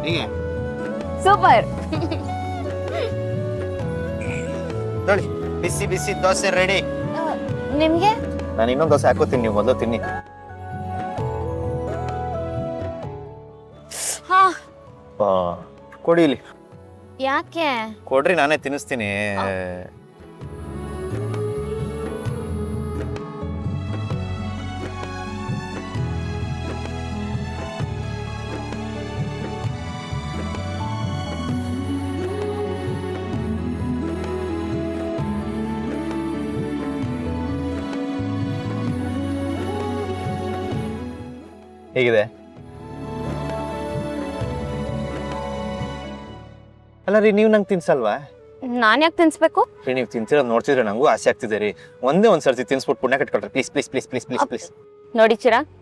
ಹೀಗೆ ಸೂಪರ್. ನೋಡಿ ಬಿಸಿ ಬಿಸಿ ದೋಸೆ ರೆಡಿ. ನಿಮ್ಗೆ? ನಾನು ಇನ್ನೊಂದು ದೋಸೆ ಹಾಕೋತೀನಿ, ನೀವು ಮೊದಲು ತಿನ್ನಿ. ಹಾ. ಕೊಡಿ ಇಲ್ಲಿ. ಯಾಕೆ? ಕೊಡ್ರಿ, ನಾನೇ ತಿನ್ನಿಸ್ತೀನಿ. ಹೇಗಿದೆ? ಅಲ್ಲ ರೀ, ನೀವು ನಂಗೆ ತಿನ್ಸಲ್ವಾ? ನಾನ್ ಯಾಕೆ ತಿನ್ಸ್ಬೇಕು? ನೀವು ತಿಂತಿರೋದು ನೋಡ್ತಿದ್ರೆ ನಂಗೂ ಆಸೆ ಆಗ್ತಿದೆ ರೀ. ಒಂದ್ಸರ್ತಿ ತಿನ್ಸ್ಬಿಟ್ಟು ಪುಣ್ಯ ಕಟ್ಕೊಳ್ರಿ please please please please please please. ನೋಡಿ ಚಿರಾಗ್,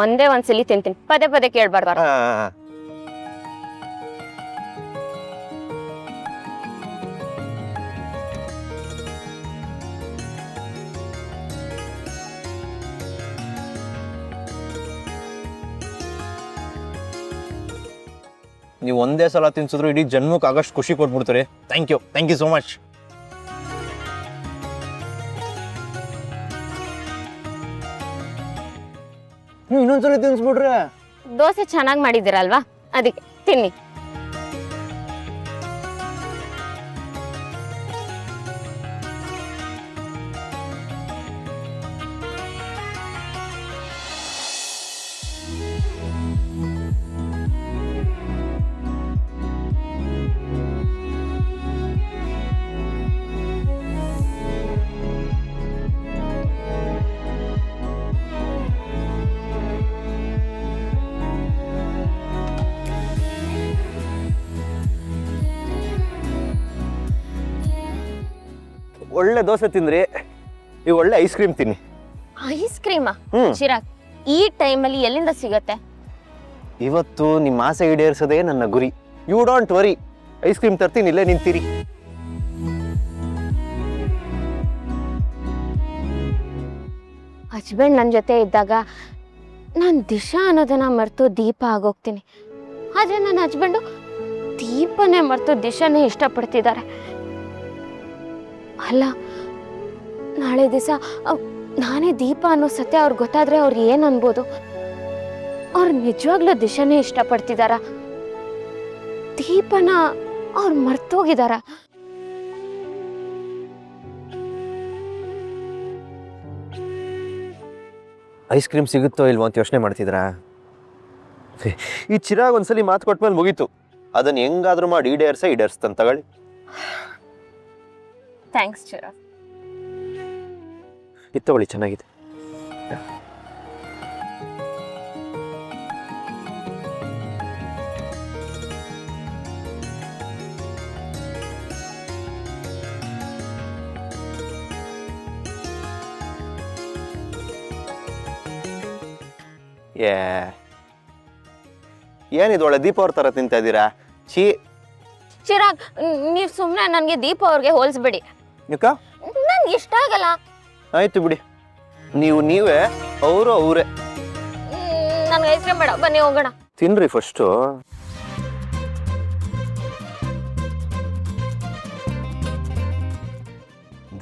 ಒಂದ್ಸಲಿ ತಿಂತೀನಿ, ಪದೇ ಪದೇ ಕೇಳ್ಬಾರ್ದಾರ. ನೀವು ಒಂದೇ ಸಲ ತಿನ್ಸಿದ್ರು ಇಡೀ ಜನ್ಮಕ್ಕೆ ಆಗಷ್ಟು ಖುಷಿ ಕೊಟ್ಬಿಡ್ತಾರೆ. Thank you so much. ನೀವು ಇನ್ನೊಂದ್ಸಲ ತಿನ್ಸ್ಬಿಡ್ರೆ. ದೋಸೆ ಚೆನ್ನಾಗಿ ಮಾಡಿದ್ದೀರಲ್ವಾ, ಅದಕ್ಕೆ ತಿನ್ನಿ. ಒಳ್ಳೆ ದೋಸೆ ತಿಂದ್ರಿ, ಈಗ ಒಳ್ಳೆ ಐಸ್ ಕ್ರೀಮ್ ತಿನ್ನಿ. ಐಸ್ ಕ್ರೀಮಾ? ಚಿರಾಗ್, ಈ ಟೈಮಲ್ಲಿ ಎಲ್ಲಿಂದ ಸಿಗತ್ತೆ? ಇವತ್ತು ನಿಮ್ಮ ಆಸೆ ಈಡೇರಿಸೋದೇ ನನ್ನ ಗುರಿ. You don't worry, ice cream ತರ್ತೀನಿ, ಇಲ್ಲೇ ನಿಂತೀರಿ. ಹಸ್ಬೆಂಡ್ ನನ್ನ ಜೊತೆ ಇದ್ದಾಗ ನಾನು ದಿಶಾ ಅನ್ನೋದನ್ನ ಮರೆತು ದೀಪ ಆಗೋಗ್ತೀನಿ. ಆದರೆ ನನ್ನ ಹಸ್ಬೆಂಡು ದೀಪನೇ ಮರೆತು ದಿಶಾನೇ ಇಷ್ಟಪಡ್ತಿದ್ದಾರೆ. ಅಲ್ಲ, ನಾಳೆ ದಿವಸ ನಾನೇ ದೀಪ ಅನ್ನೋ ಸತ್ಯ ಅವ್ರಿಗೆ ಗೊತ್ತಾದ್ರೆ ಅವ್ರು ಏನು ಅನ್ಬೋದು? ಅವ್ರು ನಿಜವಾಗ್ಲೂ ದಿಶಾನೇ ಇಷ್ಟಪಡ್ತಿದಾರ? ದೀಪನ ಅವ್ರು ಮರ್ತೋಗಿದಾರ? ಐಸ್ ಕ್ರೀಮ್ ಸಿಗುತ್ತೋ ಇಲ್ವೋ ಅಂತ ಯೋಚನೆ ಮಾಡ್ತಿದ್ರಾ? ಈ ಚಿರಾಗ್ ಒಂದ್ಸಲಿ ಮಾತು ಕೊಟ್ಮೇಲೆ ಮುಗೀತು. ಅದನ್ನ ಹೆಂಗಾದ್ರೂ ಮಾಡಿ ಈಡೇರ್ಸ್ತಾನೆ, ತಗೊಳ್ಳಿ. ಥ್ಯಾಂಕ್ಸ್ ಚಿರಾಗ್. ಇದು ತಗೊಳ್ಳಿ, ಚೆನ್ನಾಗಿದೆ. ಏನಿದು ಒಳ್ಳೆ ದೀಪ ಅವ್ರ ತರ ತಿಂತಾ ಇದ್ದೀರಾ? ಚಿರಾಗ್, ನೀವು ಸುಮ್ಮನೆ ನನಗೆ ದೀಪ ಅವ್ರಿಗೆ ಹೋಲಿಸ್ಬೇಡಿ. ನನ್ಗೆ ಇಷ್ಟ ಆಗಲ್ಲ. ಆಯ್ತು ಬಿಡಿ, ನೀವೇ, ಅವರು ಅವರೇ. ನನ್ಗೆ ಐಸ್ ಕ್ರೀಮ್ ಬೇಡ, ಬನ್ನಿ ಹೋಗೋಣ. ತಿನ್ರಿ ಫಸ್ಟು.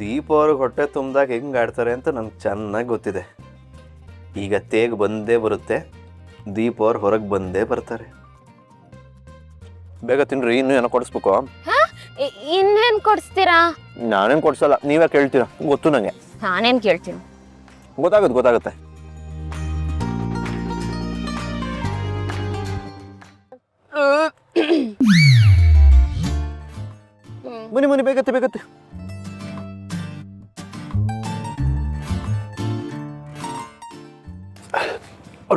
ದೀಪ ಅವ್ರಿಗೆ ಹೊಟ್ಟೆ ತುಂಬ್ದಾಗ ಹೆಂಗ್ ಆಡ್ತಾರೆ ಅಂತ ನನ್ಗೆ ಚೆನ್ನಾಗಿ ಗೊತ್ತಿದೆ. ಈಗ ತೇಗ್ ಬಂದೇ ಬರುತ್ತೆ, ದೀಪ ಅವ್ರು ಹೊರಗೆ ಬಂದೇ ಬರ್ತಾರೆ. ಬೇಗ ತಿನ್ರಿ, ಇನ್ನೂ ಏನೋ ಕೊಡಿಸ್ಬೇಕು. ಇನ್ನೇನ್ ಕೊಡಿಸ್ತೀರಾ? ನಾನೇನ್ ಕೊಡ್ಸಲ್ಲ, ನೀವೇ ಕೇಳ್ತೀರಾ, ಗೊತ್ತು ನಂಗೆ. ನಾನೇನ್ ಕೇಳ್ತೀನಿ? ಗೊತ್ತಾಗುತ್ತೆ. ಬನ್ನಿ ಬೇಗತ್ತೆ.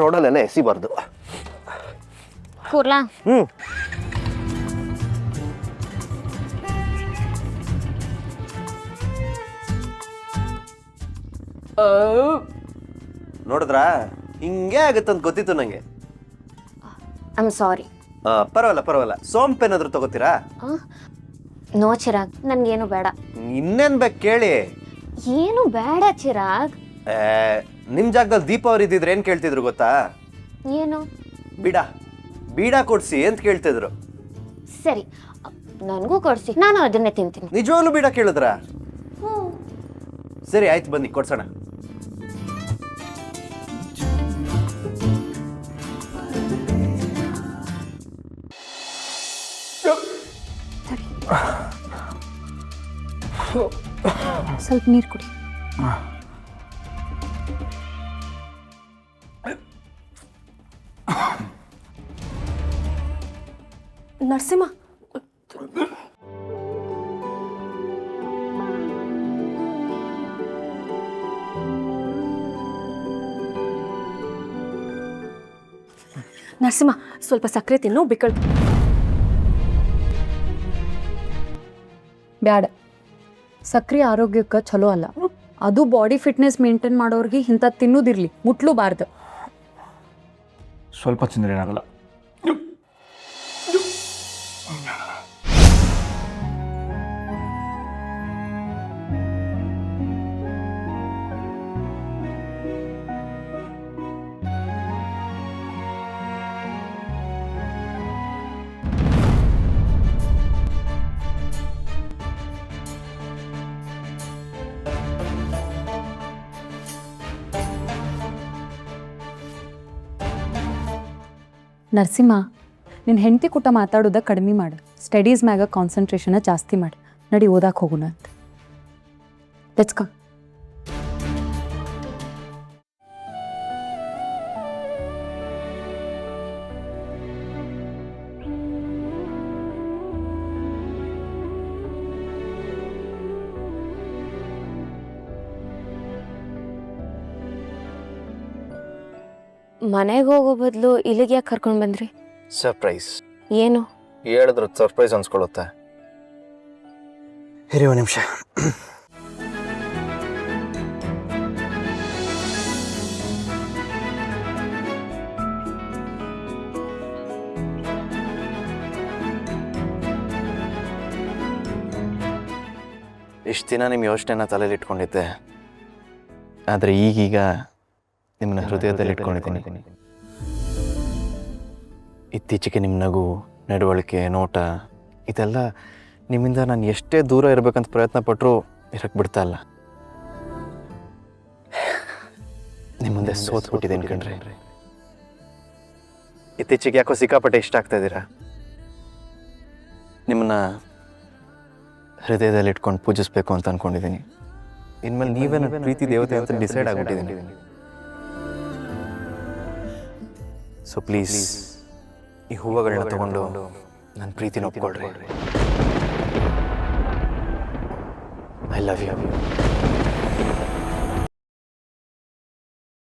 ರೋಡಲ್ಲೆಲ್ಲ ಎಸಿಬಾರ್ದು. ಕೂರ್ಲಾ? ನೋಡಿದ್ರಾ, ಹಿಂಗೆ ಆಗುತ್ತಂತ ಗೊತ್ತಿತ್ತು ನಂಗೆ. I'm sorry. ಪರವಾಗಿಲ್ಲ. ಸೋಂಪು ಏನಾದ್ರು ತಗೋತೀರಾ? ನೋ ಚಿರಾಗ್, ನನ್ಗೇನು ಬೇಡ. ಇನ್ನೇನ್ ಬೇಕು ಕೇಳಿ. ಏನು ಬೇಡ ಚಿರಾಗ್. ನಿಮ್ ಜಾಗದಲ್ಲಿ ದೀಪ ಅವ್ರು ಇದ್ದಿದ್ರೆ ಏನ್ ಕೇಳ್ತಿದ್ರು ಗೊತ್ತಾ? ಏನು? ಬೀಡ ಕೊಡ್ಸಿ ಅಂತ ಕೇಳ್ತಿದ್ರು. ಸರಿ, ನನಗೂ ಕೊಡಿಸಿ, ನಾನು ಅದನ್ನೇ ತಿಂತೀನಿ. ನಿಜವಾಗ್ಲೂ ಬೀಡ ಕೇಳಿದ್ರಾ? ಸರಿ ಆಯ್ತು, ಬನ್ನಿ ಕೊಡ್ಸೋಣ. ಸ್ವಲ್ಪ ನೀರು ಕುಡಿ. ನರಸಿಂಹ, ನರಸಿಂಹ ಸ್ವಲ್ಪ ಸಕ್ಕರೆ ತಿನ್ನು, ಬಿಕ್ಕಳು. ಬ್ಯಾಡ, ಸಕ್ರೆ ಆರೋಗ್ಯಕ್ಕೆ ಚಲೋ ಅಲ್ಲ. ಅದು ಬಾಡಿ ಫಿಟ್ನೆಸ್ ಮೇಂಟೈನ್ ಮಾಡೋರಿಗೆ ಇಂಥ ತಿನ್ನೋದಿರ್ಲಿ, ಮುಟ್ಲೂಬಾರ್ದು. ಸ್ವಲ್ಪ ತಿಂದರೆ ಏನಾಗಲ್ಲ. ನರಸಿಂಹ, ನಿನ್ನ ಹೆಂಡತಿ ಕೂಟ ಮಾತಾಡೋದ ಕಡಿಮೆ ಮಾಡು. ಸ್ಟಡೀಸ್ ಮ್ಯಾಗ ಕಾನ್ಸಂಟ್ರೇಷನ ಜಾಸ್ತಿ ಮಾಡಿ. ನಡಿ ಓದಾಕ್ ಹೋಗೋಣ ಅಂತ. Let's come. ಮನೆಗೆ ಹೋಗೋ ಬದಲು ಇಲ್ಲಿಗೆ ಯಾಕೆ ಕರ್ಕೊಂಡು ಬಂದ್ರಿ? ಸರ್ಪ್ರೈಸ್. ಏನು? ಹೇಳಿದ್ರು ಸರ್ಪ್ರೈಸ್ ಅನ್ಸ್ಕೊಳ್ಳುತ್ತೆ. ಇರಿ ಒಂದು ನಿಮಿಷ. ಇಷ್ಟು ದಿನ ನಿಮ್ಮ ಯೋಚನೆನ ತಲೆಯಲ್ಲಿ ಇಟ್ಕೊಂಡಿದ್ದೆ, ಆದರೆ ಈಗೀಗ ನಿಮ್ಮನ್ನ ಹೃದಯದಲ್ಲಿ ಇಟ್ಕೊಂಡಿದ್ದೀನಿ. ಇತ್ತೀಚೆಗೆ ನಿಮ್ಮ ನಗು, ನಡವಳಿಕೆ, ನೋಟ ಇದೆಲ್ಲ ನಿಮ್ಮಿಂದ ನಾನು ಎಷ್ಟೇ ದೂರ ಇರಬೇಕಂತ ಪ್ರಯತ್ನ ಪಟ್ಟರೂ ಇರಕ್ಕೆ ಬಿಡ್ತಾ ಇಲ್ಲ. ನಿಮ್ಮ ಮುಂದೆ ಸೋತ್ಬಿಟ್ಟಿದ್ದೀನಿ ಕಣ್ರಿ. ಇತ್ತೀಚೆಗೆ ಯಾಕೋ ಸಿಕ್ಕಾಪಟ್ಟೆ ಇಷ್ಟ ಆಗ್ತಾ ಇದ್ದೀರಾ. ನಿಮ್ಮನ್ನ ಹೃದಯದಲ್ಲಿ ಇಟ್ಕೊಂಡು ಪೂಜಿಸ್ಬೇಕು ಅಂತ ಅಂದ್ಕೊಂಡಿದ್ದೀನಿ. ಇನ್ಮೇಲೆ ನೀವೇ ನನ್ನ ಪ್ರೀತಿ ದೇವತೆ ಅಂತ ಡಿಸೈಡ್ ಆಗಿಬಿಟ್ಟಿದ್ದೀನಿ. ಸೊ ಪ್ಲೀಸ್ ಈ ಹೂವುಗಳನ್ನ ತಗೊಂಡು ನನ್ನ ಪ್ರೀತಿನ ಒಪ್ಕೊಳ್ರಿ. I love you.